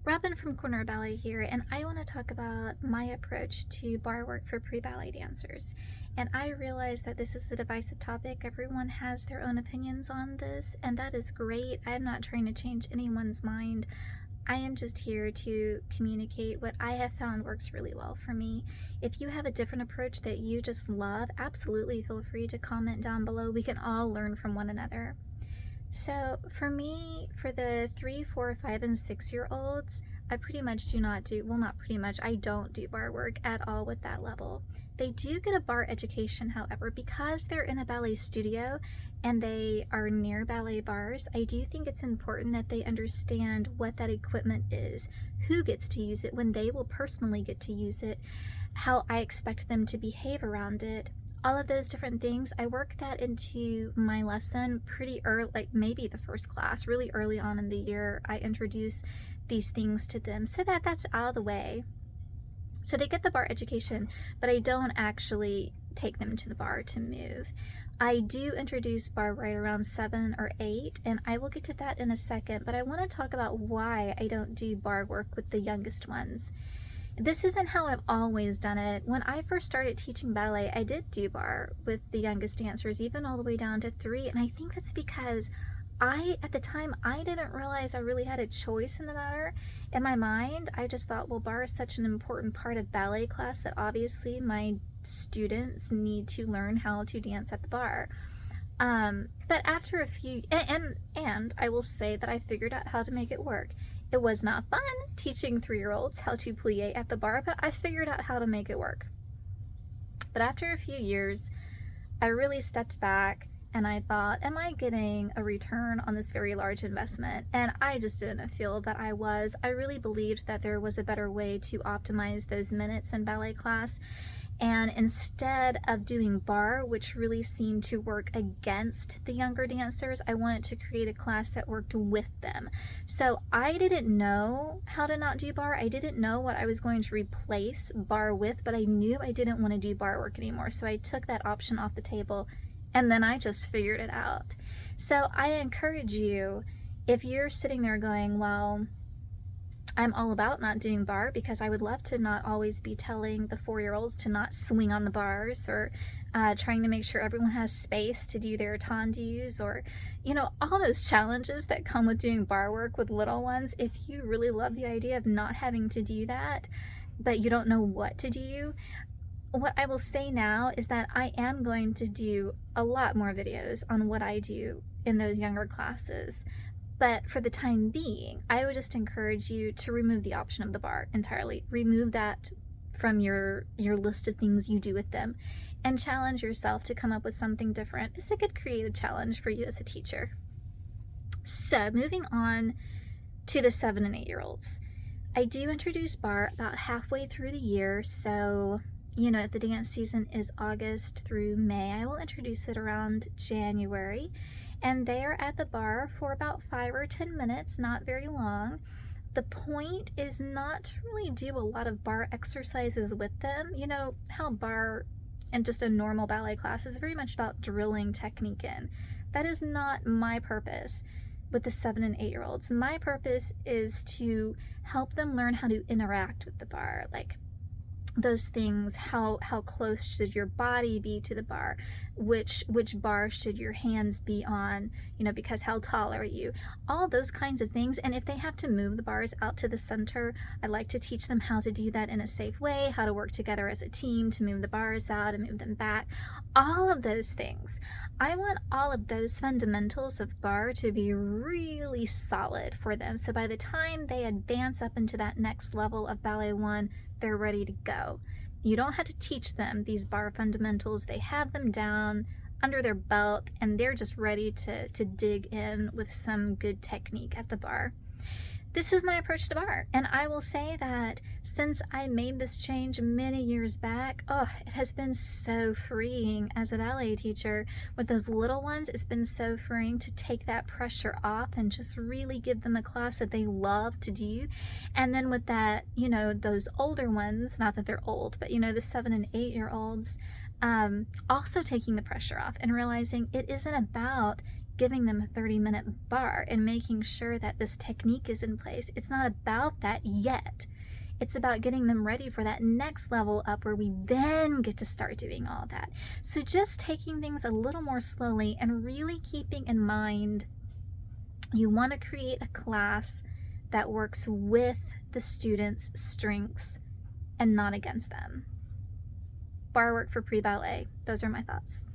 Robin from Corner Ballet here, and I want to talk about my approach to bar work for pre-ballet dancers. And I realize that this is a divisive topic. Everyone has their own opinions on this, and that is great. I'm not trying to change anyone's mind. I am just here to communicate what I have found works really well for me. If you have a different approach that you just love, absolutely feel free to comment down below. We can all learn from one another. So for me, for the 3, 4, 5, and 6-year-olds, I pretty much do not do, well, not pretty much, I don't do bar work at all with that level. They do get a bar education, however, because they're in a ballet studio and they are near ballet bars. I do think it's important that they understand what that equipment is, who gets to use it, when they will personally get to use it, how I expect them to behave around it. All of those different things, I work that into my lesson pretty early, like maybe the first class, really early on in the year. I introduce these things to them so that that's out of the way. So they get the bar education, but I don't actually take them to the bar to move. I do introduce bar right around 7 or 8, and I will get to that in a second, but I want to talk about why I don't do bar work with the youngest ones. This isn't how I've always done it. When I first started teaching ballet, I did do bar with the youngest dancers, even all the way down to 3. And I think that's because at the time, I didn't realize I really had a choice in the matter. In my mind, I just thought, well, bar is such an important part of ballet class that obviously my students need to learn how to dance at the bar. But after a few, and I will say that I figured out how to make it work. It was not fun teaching 3-year-olds how to plie at the bar, but I figured out how to make it work. But after a few years, I really stepped back and I thought, am I getting a return on this very large investment? And I just didn't feel that I was. I really believed that there was a better way to optimize those minutes in ballet class. And instead of doing bar, which really seemed to work against the younger dancers, I wanted to create a class that worked with them. So I didn't know how to not do bar. I didn't know what I was going to replace bar with, but I knew I didn't want to do bar work anymore. So I took that option off the table, and then I just figured it out. So I encourage you, if you're sitting there going, well, I'm all about not doing bar because I would love to not always be telling the 4-year-olds to not swing on the bars, or trying to make sure everyone has space to do their tendus, or, all those challenges that come with doing bar work with little ones. If you really love the idea of not having to do that, but you don't know what to do, what I will say now is that I am going to do a lot more videos on what I do in those younger classes. But for the time being, I would just encourage you to remove the option of the bar entirely. Remove that from your list of things you do with them, and challenge yourself to come up with something different. It's a good creative challenge for you as a teacher. So moving on to the 7 and 8-year-olds. I do introduce bar about halfway through the year. So, if the dance season is August through May, I will introduce it around January. And they are at the bar for about 5 or 10 minutes, not very long. The point is not to really do a lot of bar exercises with them. You know how bar and just a normal ballet class is very much about drilling technique in. That is not my purpose with the 7 and 8-year-olds. My purpose is to help them learn how to interact with the bar, like those things. How close should your body be to the bar? Which bar should your hands be on? Because how tall are you? All those kinds of things. And if they have to move the bars out to the center, I like to teach them how to do that in a safe way, how to work together as a team to move the bars out and move them back. All of those things. I want all of those fundamentals of bar to be really solid for them. So by the time they advance up into that next level of Ballet 1, they're ready to go. You don't have to teach them these bar fundamentals. They have them down under their belt, and they're just ready to dig in with some good technique at the bar. This is my approach to bar, and I will say that since I made this change many years back, it has been so freeing as a ballet teacher. With those little ones, it's been so freeing to take that pressure off and just really give them a class that they love to do. And then with that, those older ones, not that they're old, but the 7 and 8-year-olds, also taking the pressure off and realizing it isn't about giving them a 30-minute bar and making sure that this technique is in place. It's not about that yet. It's about getting them ready for that next level up where we then get to start doing all that. So just taking things a little more slowly and really keeping in mind you want to create a class that works with the students' strengths and not against them. Bar work for pre-ballet. Those are my thoughts.